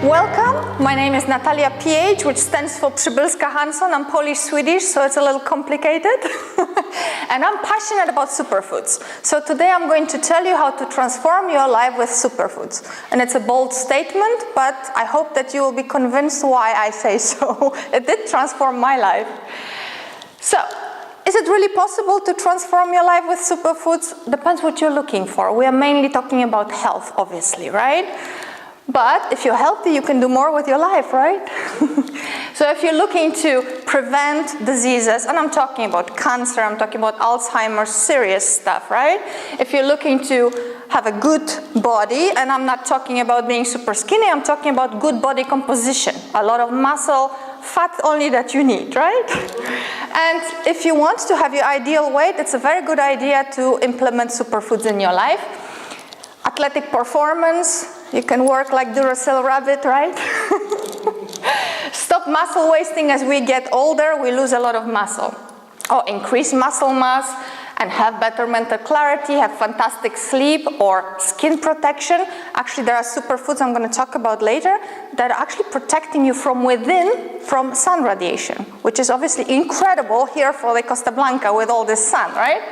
Welcome, my name is NataliaPH, which stands for Przybylska Hansson. I'm Polish-Swedish, so it's a little complicated. And I'm passionate about superfoods. So today I'm going to tell you how to transform your life with superfoods. And it's a bold statement, but I hope that you will be convinced why I say so. It did transform my life. So, is it really possible to transform your life with superfoods? Depends what you're looking for. We are mainly talking about health, obviously, right? But if you're healthy, you can do more with your life, right? So if you're looking to prevent diseases, and I'm talking about cancer, I'm talking about Alzheimer's, serious stuff, right? If you're looking to have a good body, and I'm not talking about being super skinny, I'm talking about good body composition. A lot of muscle, fat only that you need, right? And if you want to have your ideal weight, it's a very good idea to implement superfoods in your life. Athletic performance, you can work like Duracell rabbit, right? Stop muscle wasting. As we get older, we lose a lot of muscle. Or increase muscle mass and have better mental clarity, have fantastic sleep or skin protection. Actually, there are superfoods I'm going to talk about later that are actually protecting you from within from sun radiation, which is obviously incredible here for the Costa Blanca with all this sun, right?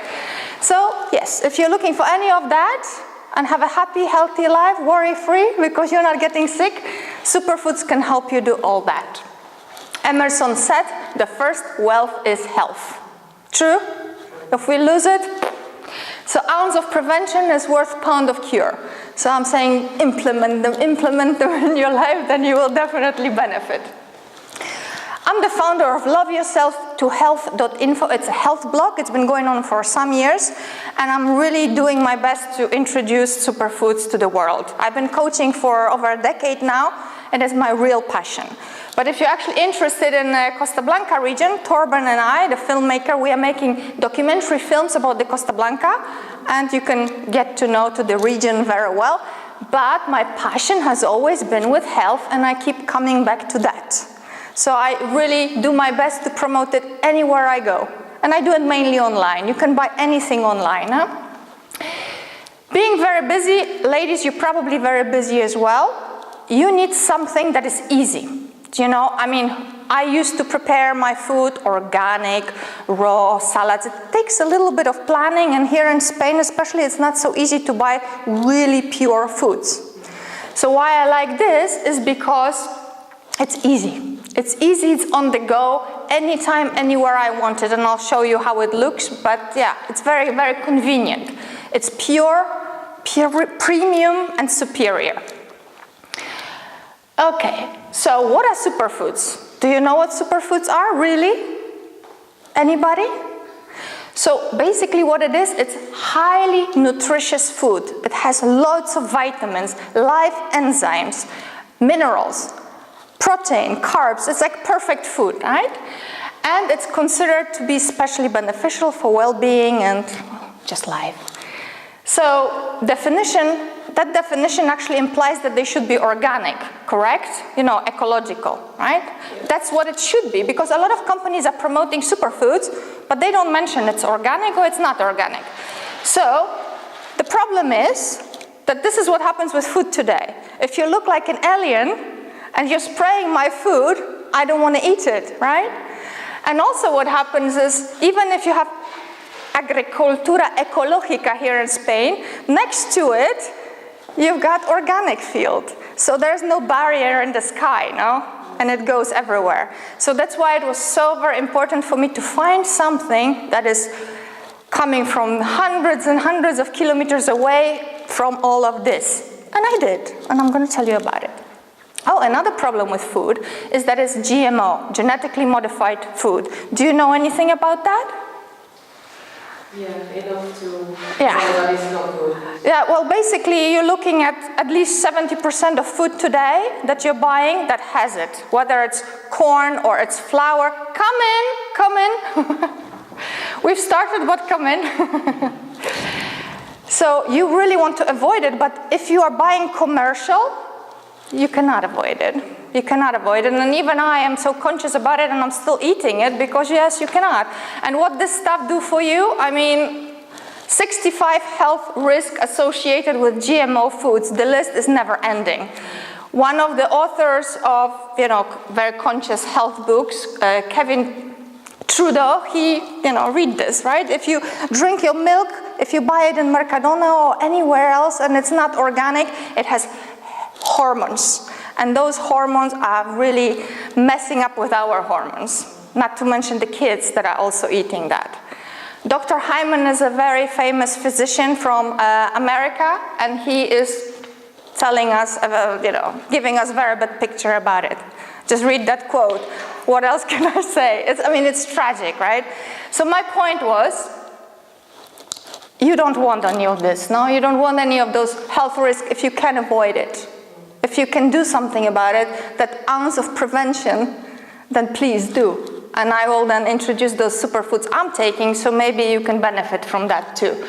So, yes, if you're looking for any of that, and have a happy, healthy life, worry-free, because you're not getting sick, superfoods can help you do all that. Emerson said, the first wealth is health. True? If we lose it, so ounce of prevention is worth pound of cure. So I'm saying implement them in your life, then you will definitely benefit. I'm the founder of loveyourself2health.info. It's a health blog. It's been going on for some years, and I'm really doing my best to introduce superfoods to the world. I've been coaching for over a decade now, and it's my real passion. But if you're actually interested in the Costa Blanca region, Torben and I, the filmmaker, we are making documentary films about the Costa Blanca, and you can get to know the region very well. But my passion has always been with health, and I keep coming back to that. So I really do my best to promote it anywhere I go. And I do it mainly online. You can buy anything online. Huh? Being very busy, ladies, you're probably very busy as well. You need something that is easy. You know, I mean, I used to prepare my food organic, raw, salads. It takes a little bit of planning, and here in Spain especially, it's not so easy to buy really pure foods. So why I like this is because it's easy. It's easy, it's on the go, anytime, anywhere I want it, and I'll show you how it looks, but yeah, it's very, very convenient. It's pure, premium, and superior. Okay, so what are superfoods? Do you know what superfoods are, really? Anybody? So basically what it is, it's highly nutritious food. It has lots of vitamins, live enzymes, minerals, protein, carbs. It's like perfect food, right? And it's considered to be especially beneficial for well-being and just life. So that definition actually implies that they should be organic, correct? You know, ecological, right? That's what it should be, because a lot of companies are promoting superfoods, but they don't mention it's organic or it's not organic. So the problem is that this is what happens with food today. If you look like an alien, and you're spraying my food, I don't want to eat it, right? And also what happens is, even if you have agricultura ecológica here in Spain, next to it, you've got organic field. So there's no barrier in the sky, no? And it goes everywhere. So that's why it was so very important for me to find something that is coming from hundreds and hundreds of kilometers away from all of this. And I did, and I'm going to tell you about it. Oh, another problem with food is that it's GMO, genetically modified food. Do you know anything about that? Yeah, enough to know yeah. that it's not good. Yeah, well, basically, you're looking at least 70% of food today that you're buying that has it, whether it's corn or it's flour. Come in. We've started, but come in. So you really want to avoid it, but if you are buying commercial, you cannot avoid it. You cannot avoid it. And even I am so conscious about it, and I'm still eating it because, yes, you cannot. And what this stuff do for you, I mean, 65 health risks associated with GMO foods. The list is never ending. One of the authors of, very conscious health books, Kevin Trudeau, he, read this, right? If you drink your milk, if you buy it in Mercadona or anywhere else and it's not organic, it has hormones. And those hormones are really messing up with our hormones, not to mention the kids that are also eating that. Dr. Hyman is a very famous physician from America, and he is telling us, giving us a very bad picture about it. Just read that quote. What else can I say? It's tragic, right? So my point was, you don't want any of this, no? You don't want any of those health risks if you can avoid it. If you can do something about it, that ounce of prevention, then please do. And I will then introduce those superfoods I'm taking, so maybe you can benefit from that too.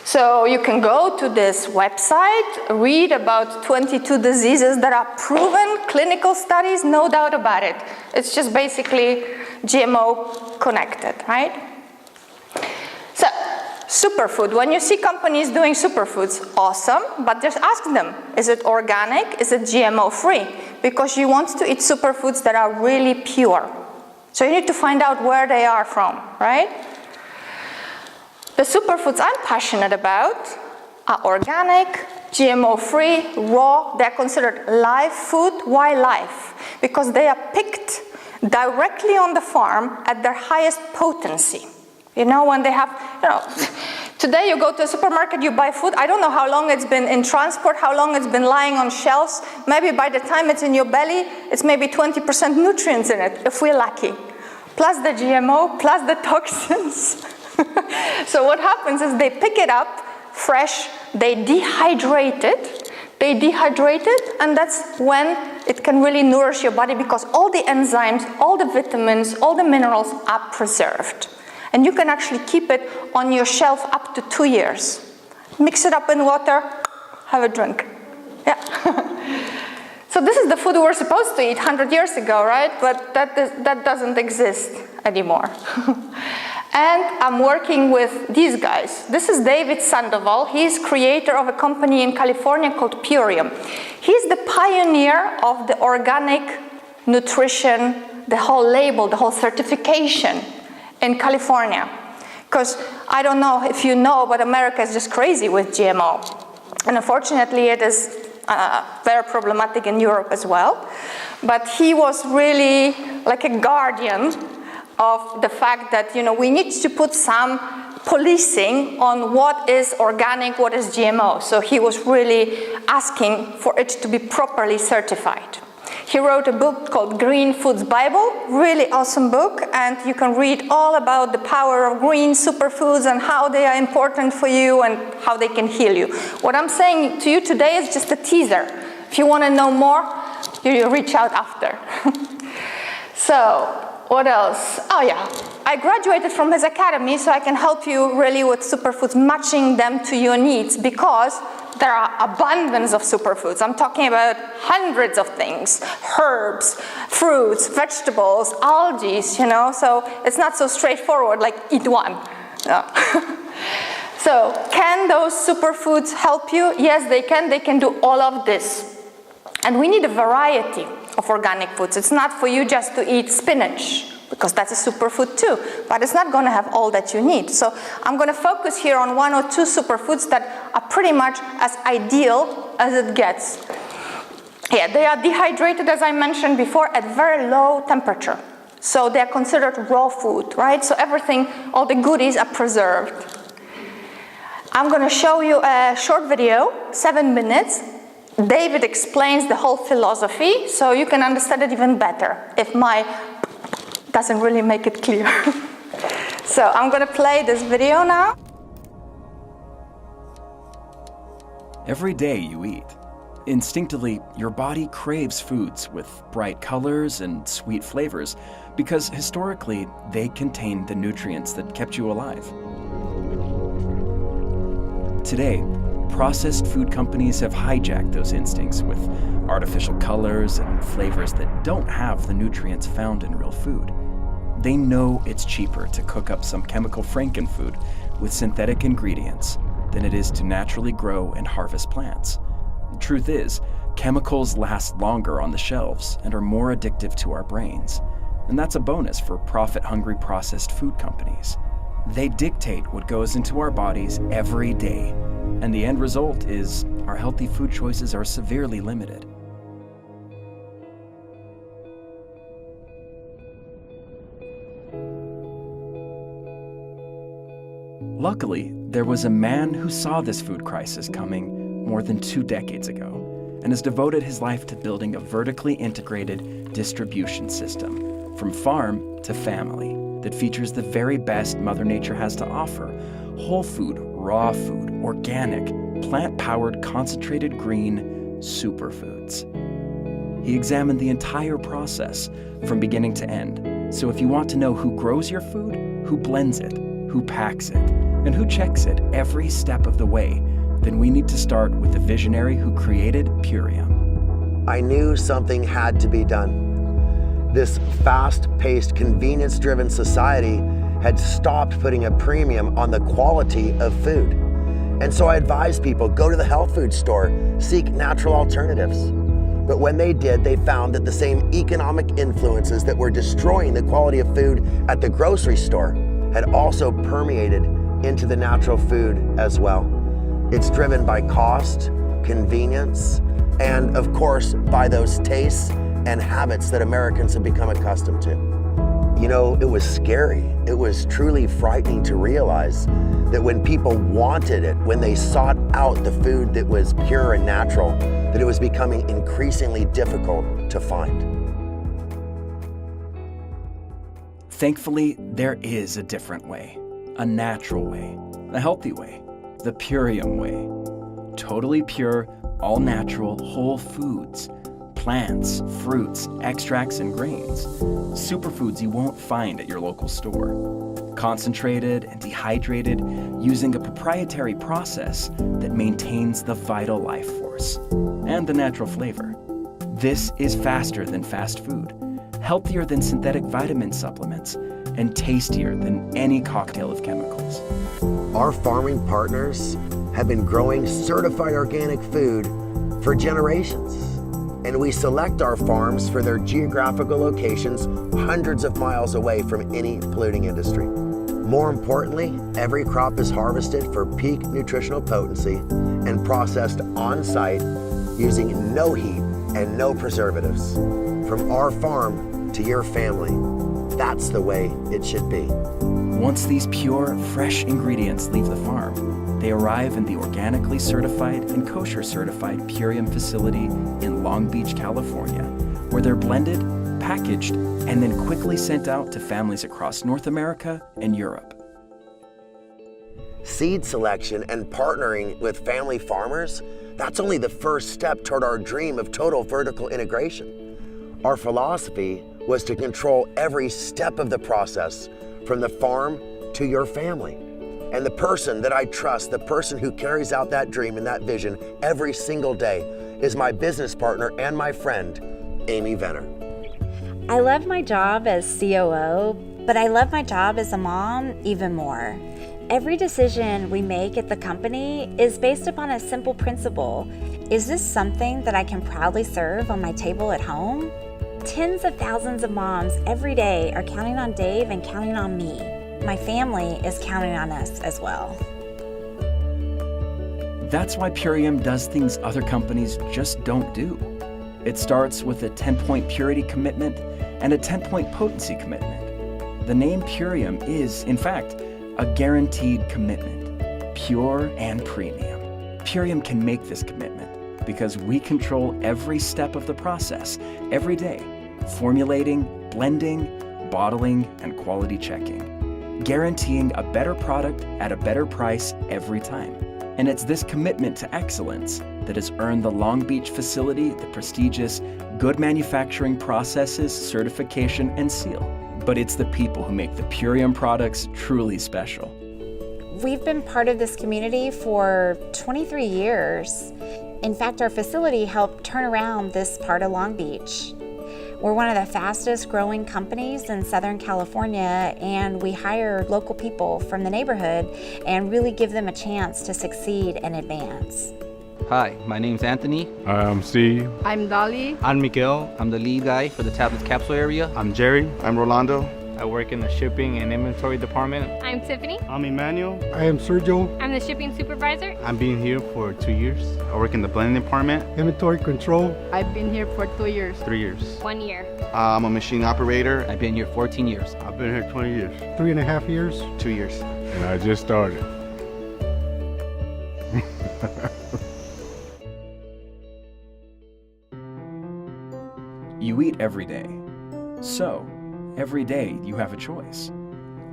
So you can go to this website, read about 22 diseases that are proven, clinical studies, no doubt about it. It's just basically GMO connected, right? So, superfood. When you see companies doing superfoods, awesome, but just ask them, is it organic? Is it GMO free? Because you want to eat superfoods that are really pure. So you need to find out where they are from, right? The superfoods I'm passionate about are organic, GMO-free, raw. They're considered live food. Why live? Because they are picked directly on the farm at their highest potency. When they have, today you go to a supermarket, you buy food. I don't know how long it's been in transport, how long it's been lying on shelves. Maybe by the time it's in your belly, it's maybe 20% nutrients in it, if we're lucky. Plus the GMO, plus the toxins. So what happens is they pick it up fresh, they dehydrate it, and that's when it can really nourish your body, because all the enzymes, all the vitamins, all the minerals are preserved. And you can actually keep it on your shelf up to 2 years. Mix it up in water, have a drink. Yeah. So this is the food we were supposed to eat 100 years ago, right? But that doesn't exist anymore. And I'm working with these guys. This is David Sandoval. He's creator of a company in California called Purium. He's the pioneer of the organic nutrition, the whole label, the whole certification in California. Because I don't know if you know, but America is just crazy with GMO. And unfortunately, it is very problematic in Europe as well. But he was really like a guardian of the fact that, we need to put some policing on what is organic, what is GMO. So he was really asking for it to be properly certified. He wrote a book called Green Foods Bible, really awesome book, and you can read all about the power of green superfoods and how they are important for you and how they can heal you. What I'm saying to you today is just a teaser. If you want to know more, you reach out after. So, what else? Oh yeah, I graduated from his academy, so I can help you really with superfoods, matching them to your needs, because there are abundance of superfoods. I'm talking about hundreds of things, herbs, fruits, vegetables, algae, so it's not so straightforward like eat one. No. So can those superfoods help you? Yes, they can. They can do all of this. And we need a variety of organic foods. It's not for you just to eat spinach, because that's a superfood too, but it's not going to have all that you need. So I'm going to focus here on 1 or 2 superfoods that are pretty much as ideal as it gets. Yeah, they are dehydrated, as I mentioned before, at very low temperature. So they're considered raw food, right? So everything, all the goodies are preserved. I'm going to show you a short video, 7 minutes. David explains the whole philosophy, so you can understand it even better if my doesn't really make it clear. So I'm going to play this video now. Every day you eat. Instinctively, your body craves foods with bright colors and sweet flavors because historically they contain the nutrients that kept you alive. Today, processed food companies have hijacked those instincts with artificial colors and flavors that don't have the nutrients found in real food. They know it's cheaper to cook up some chemical frankenfood with synthetic ingredients than it is to naturally grow and harvest plants. The truth is, Chemicals last longer on the shelves and are more addictive to our brains. And that's a bonus for profit-hungry processed food companies. They dictate what goes into our bodies every day, and the end result is our healthy food choices are severely limited. Luckily, there was a man who saw this food crisis coming more than 2 decades ago and has devoted his life to building a vertically integrated distribution system from farm to family that features the very best Mother Nature has to offer: whole food, raw food, organic, plant-powered, concentrated green superfoods. He examined the entire process from beginning to end. So if you want to know who grows your food, who blends it, who packs it, and who checks it every step of the way, then we need to start with the visionary who created Purium. I knew something had to be done. This fast-paced, convenience-driven society had stopped putting a premium on the quality of food. And so I advised people, go to the health food store, seek natural alternatives. But when they did, they found that the same economic influences that were destroying the quality of food at the grocery store had also permeated into the natural food as well. It's driven by cost, convenience, and of course, by those tastes and habits that Americans have become accustomed to. You know, it was scary. It was truly frightening to realize that when people wanted it, when they sought out the food that was pure and natural, that it was becoming increasingly difficult to find. Thankfully, there is a different way, a natural way, a healthy way, the Purium way. Totally pure, all natural, whole foods, plants, fruits, extracts, and grains. Superfoods you won't find at your local store. Concentrated and dehydrated using a proprietary process that maintains the vital life force and the natural flavor. This is faster than fast food, healthier than synthetic vitamin supplements, and tastier than any cocktail of chemicals. Our farming partners have been growing certified organic food for generations, and we select our farms for their geographical locations hundreds of miles away from any polluting industry. More importantly, every crop is harvested for peak nutritional potency and processed on-site using no heat and no preservatives. From our farm to your family, that's the way it should be. Once these pure, fresh ingredients leave the farm, they arrive in the organically certified and kosher certified Purium facility in Long Beach, California, where they're blended, packaged, and then quickly sent out to families across North America and Europe. Seed selection and partnering with family farmers, that's only the first step toward our dream of total vertical integration. Our philosophy was to control every step of the process, from the farm to your family. And the person that I trust, the person who carries out that dream and that vision every single day, is my business partner and my friend, Amy Venner. I love my job as COO, but I love my job as a mom even more. Every decision we make at the company is based upon a simple principle. Is this something that I can proudly serve on my table at home? Tens of thousands of moms every day are counting on Dave and counting on me. My family is counting on us as well. That's why Purium does things other companies just don't do. It starts with a 10-point purity commitment and a 10-point potency commitment. The name Purium is, in fact, a guaranteed commitment, pure and premium. Purium can make this commitment because we control every step of the process every day, formulating, blending, bottling, and quality checking, guaranteeing a better product at a better price every time. And it's this commitment to excellence that has earned the Long Beach facility the prestigious Good Manufacturing Processes certification and seal. But it's the people who make the Purium products truly special. We've been part of this community for 23 years. In fact, our facility helped turn around this part of Long Beach. We're one of the fastest growing companies in Southern California, and we hire local people from the neighborhood and really give them a chance to succeed and advance. Hi, my name's Anthony. I'm Steve. I'm Dolly. I'm Miguel. I'm the lead guy for the tablets capsule area. I'm Jerry. I'm Rolando. I work in the shipping and inventory department. I'm Tiffany. I'm Emmanuel. I am Sergio. I'm the shipping supervisor. I've been here for 2 years. I work in the blending department. Inventory control. I've been here for 2 years. 3 years. 1 year. I'm a machine operator. I've been here 14 years. I've been here 20 years. 3.5 years. 2 years. And I just started. You eat every day. So, every day you have a choice.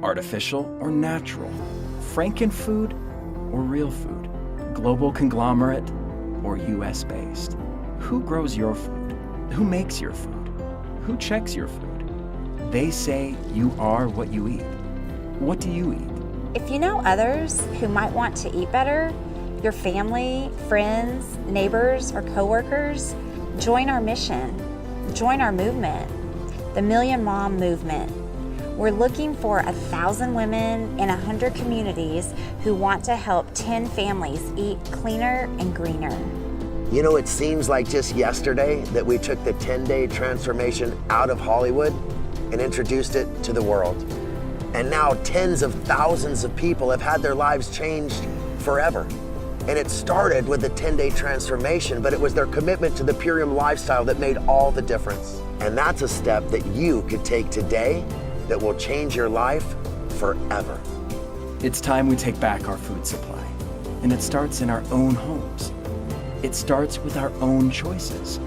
Artificial or natural. Frankenfood or real food. Global conglomerate or US based. Who grows your food? Who makes your food? Who checks your food? They say you are what you eat. What do you eat? If you know others who might want to eat better, your family, friends, neighbors, or coworkers, join our mission. Join our movement, the Million Mom Movement. We're looking for 1,000 women in 100 communities who want to help 10 families eat cleaner and greener. You know, it seems like just yesterday that we took the 10-day transformation out of Hollywood and introduced it to the world. And now tens of thousands of people have had their lives changed forever. And it started with the 10-day transformation, but it was their commitment to the Purium lifestyle that made all the difference. And that's a step that you could take today that will change your life forever. It's time we take back our food supply. And it starts in our own homes. It starts with our own choices.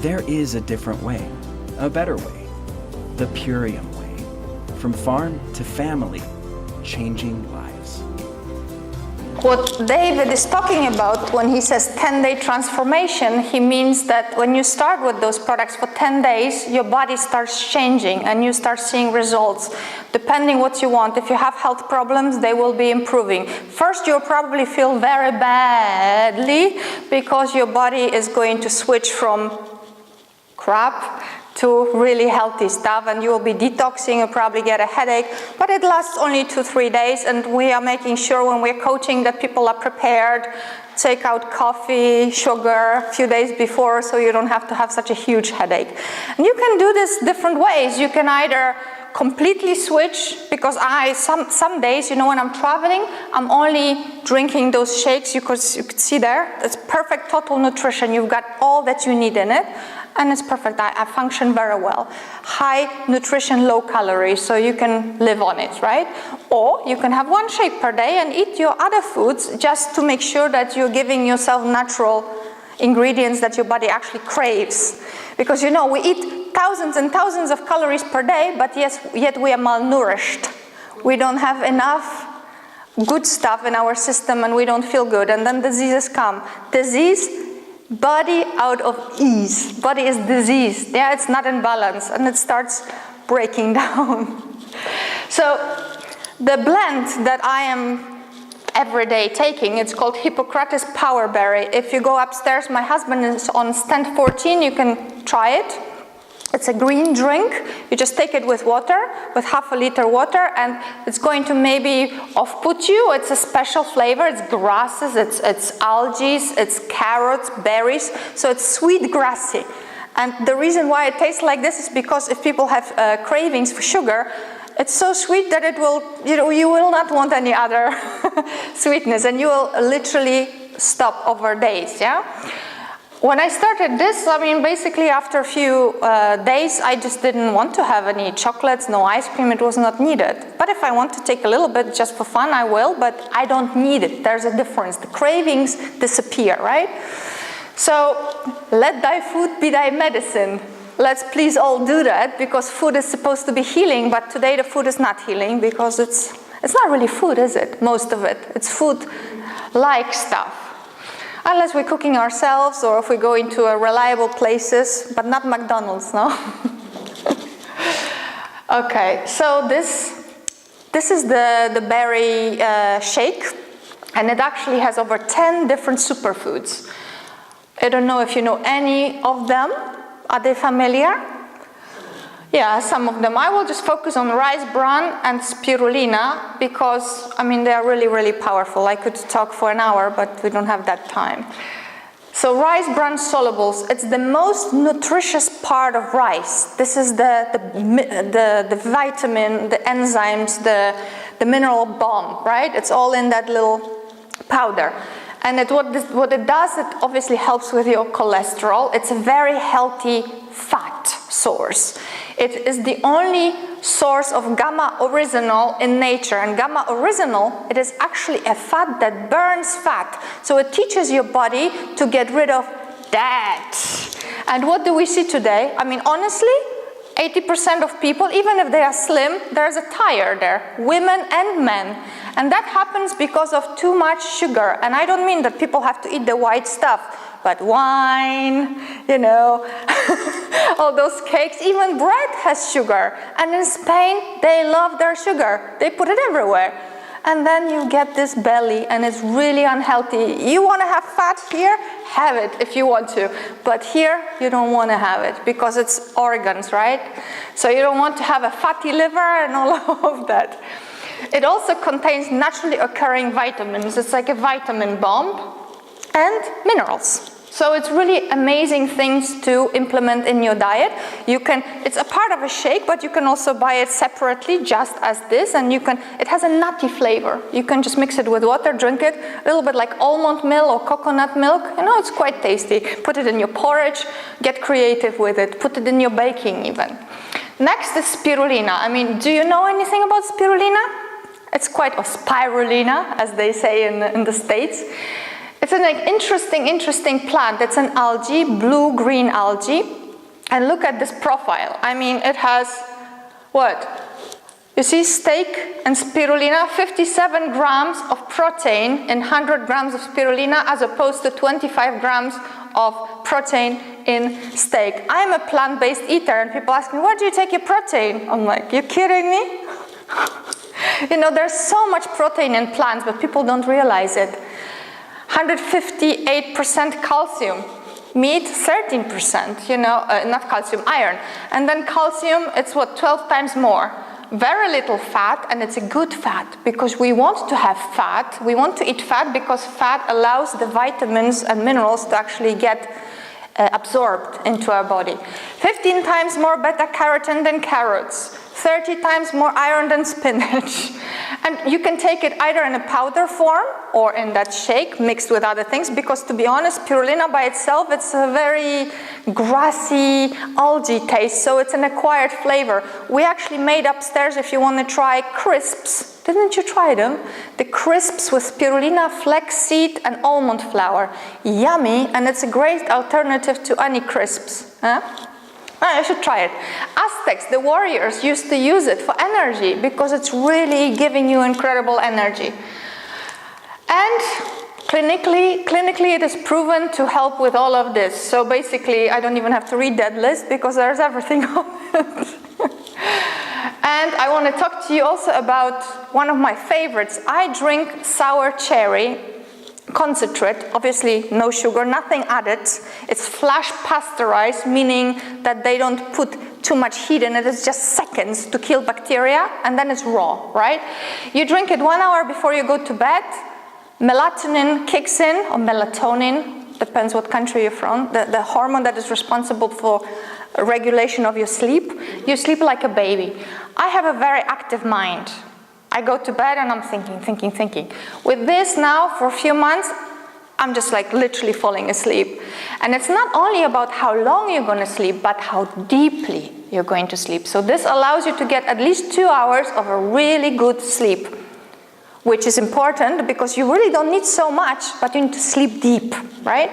There is a different way, a better way, the Purium way. From farm to family, changing lives. What David is talking about when he says 10-day transformation, he means that when you start with those products for 10 days, your body starts changing and you start seeing results. Depending what you want, if you have health problems, they will be improving. First, you'll probably feel very badly because your body is going to switch from crap to really healthy stuff, and you will be detoxing, you'll probably get a headache, but it lasts only 2-3 days, and we are making sure when we're coaching that people are prepared. Take out coffee, sugar a few days before so you don't have to have such a huge headache. And you can do this different ways. You can either completely switch, because some days, you know, when I'm traveling, I'm only drinking those shakes. You could see there, it's perfect total nutrition. You've got all that you need in it. And it's perfect. I function very well. High nutrition, low calories, so you can live on it, right? Or you can have 1 shake per day and eat your other foods just to make sure that you're giving yourself natural ingredients that your body actually craves. Because you know, we eat thousands and thousands of calories per day, but yet we are malnourished. We don't have enough good stuff in our system and we don't feel good, and then diseases come. Body out of ease. Body is diseased. Yeah, it's not in balance and it starts breaking down. So the blend that I am every day taking, it's called Hippocrates Power Berry. If you go upstairs, my husband is on stand 14, you can try it. It's a green drink. You just take it with water, with ½ liter water, and it's going to maybe off-put you. It's a special flavor. It's grasses, it's algae, it's carrots, berries. So it's sweet, grassy. And the reason why it tastes like this is because if people have cravings for sugar, it's so sweet that it will, you will not want any other sweetness, and you will literally stop over days, yeah? When I started this, I mean, basically after a few days, I just didn't want to have any chocolates, no ice cream, it was not needed. But if I want to take a little bit just for fun, I will, but I don't need it. There's a difference. The cravings disappear, right? So, let thy food be thy medicine. Let's please all do that, because food is supposed to be healing, but today the food is not healing because it's not really food, is it? Most of it. It's food-like stuff. Unless we're cooking ourselves or if we go into reliable places, but not McDonald's, no? Okay, so this is the berry shake, and it actually has over 10 different superfoods. I don't know if you know any of them. Are they familiar? Yeah, some of them. I will just focus on rice bran and spirulina because, I mean, they are really, really powerful. I could talk for an hour, but we don't have that time. So rice bran solubles, it's the most nutritious part of rice. This is the vitamin, the enzymes, the mineral bomb, right? It's all in that little powder. And what it does, it obviously helps with your cholesterol. It's a very healthy fat source. It is the only source of gamma oryzanol in nature. And gamma oryzanol, it is actually a fat that burns fat. So it teaches your body to get rid of that. And what do we see today? I mean, honestly, 80% of people, even if they are slim, there's a tire there, women and men. And that happens because of too much sugar. And I don't mean that people have to eat the white stuff, but wine, you know, all those cakes, even bread has sugar. And in Spain, they love their sugar. They put it everywhere. And then you get this belly, and it's really unhealthy. You want to have fat here? Have it if you want to. But here, you don't want to have it because it's organs, right? So you don't want to have a fatty liver and all of that. It also contains naturally occurring vitamins. It's like a vitamin bomb and minerals. So it's really amazing things to implement in your diet. It's a part of a shake, but you can also buy it separately, just as this, and it has a nutty flavor. You can just mix it with water, drink it, a little bit like almond milk or coconut milk. You know, it's quite tasty. Put it in your porridge, get creative with it, put it in your baking even. Next is spirulina. I mean, do you know anything about spirulina? It's quite a spirulina, as they say in the States. It's an interesting plant. It's an algae, blue-green algae. And look at this profile. I mean, it has, what? You see steak and spirulina, 57 grams of protein in 100 grams of spirulina, as opposed to 25 grams of protein in steak. I'm a plant-based eater, and people ask me, where do you take your protein? I'm like, you kidding me? You know, there's so much protein in plants, but people don't realize it. 158% calcium, meat 13%, you know, not calcium, iron. And then calcium, it's 12 times more. Very little fat, and it's a good fat because we want to have fat. We want to eat fat because fat allows the vitamins and minerals to actually get absorbed into our body. 15 times more beta-carotene than carrots. 30 times more iron than spinach. And you can take it either in a powder form or in that shake mixed with other things, because to be honest, spirulina by itself, it's a very grassy algae taste, so it's an acquired flavor. We actually made upstairs, if you want to try, crisps. Didn't you try them? The crisps with spirulina, flaxseed, and almond flour. Yummy, and it's a great alternative to any crisps. Huh? I should try it. Aztecs, the warriors, used to use it for energy because it's really giving you incredible energy. And clinically it is proven to help with all of this. So basically, I don't even have to read that list because there's everything on it. And I want to talk to you also about one of my favorites. I drink sour cherry concentrate, obviously no sugar, nothing added. It's flash pasteurized, meaning that they don't put too much heat in it. It's just seconds to kill bacteria, and then it's raw, right? You drink it 1 hour before you go to bed. Melatonin kicks in, or melatonin, depends what country you're from, the hormone that is responsible for regulation of your sleep. You sleep like a baby. I have a very active mind. I go to bed and I'm thinking. With this now, for a few months, I'm just like literally falling asleep. And it's not only about how long you're going to sleep, but how deeply you're going to sleep. So this allows you to get at least 2 hours of a really good sleep, which is important because you really don't need so much, but you need to sleep deep, right?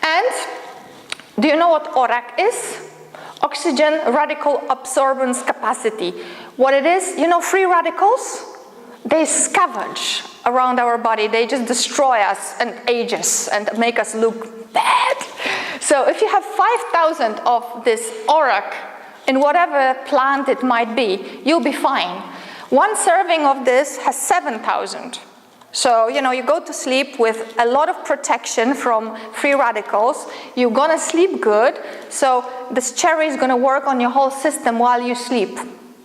And do you know what ORAC is? Oxygen radical absorbance capacity. What it is, you know, free radicals, they scavenge around our body. They just destroy us and age us and make us look bad. So if you have 5,000 of this ORAC in whatever plant it might be, you'll be fine. One serving of this has 7,000. So, you know, you go to sleep with a lot of protection from free radicals. You're going to sleep good. So this cherry is going to work on your whole system while you sleep.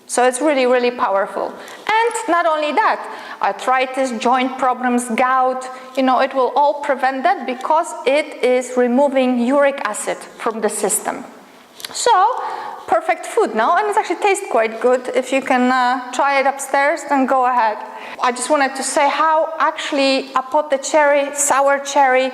So it's really, really powerful. And And not only that, arthritis, joint problems, gout, it will all prevent that because it is removing uric acid from the system. So, perfect food now, and it actually tastes quite good. If you can try it upstairs, then go ahead. I just wanted to say how actually apote cherry, sour cherry,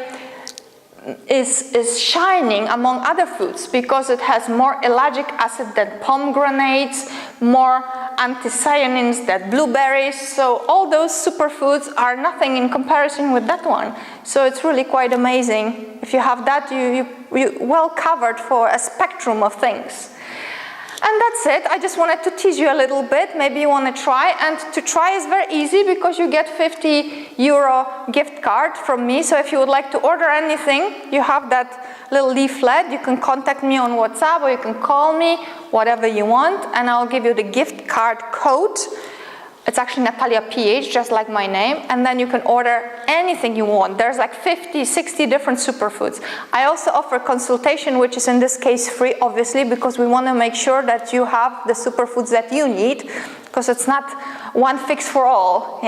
is shining among other foods because it has more ellagic acid than pomegranates, more anthocyanins than blueberries. So all those superfoods are nothing in comparison with that one. So it's really quite amazing. If you have that, you're well covered for a spectrum of things. And that's it. I just wanted to tease you a little bit. Maybe you want to try. And to try is very easy because you get €50 gift card from me. So if you would like to order anything, you have that little leaflet. You can contact me on WhatsApp or you can call me, whatever you want. And I'll give you the gift card code. It's actually NataliaPH, just like my name. And then you can order anything you want. There's like 50, 60 different superfoods. I also offer consultation, which is in this case free, obviously, because we want to make sure that you have the superfoods that you need, because it's not one fix for all,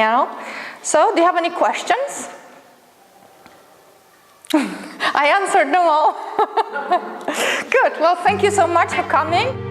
So, do you have any questions? I answered them all. Good. Well, thank you so much for coming.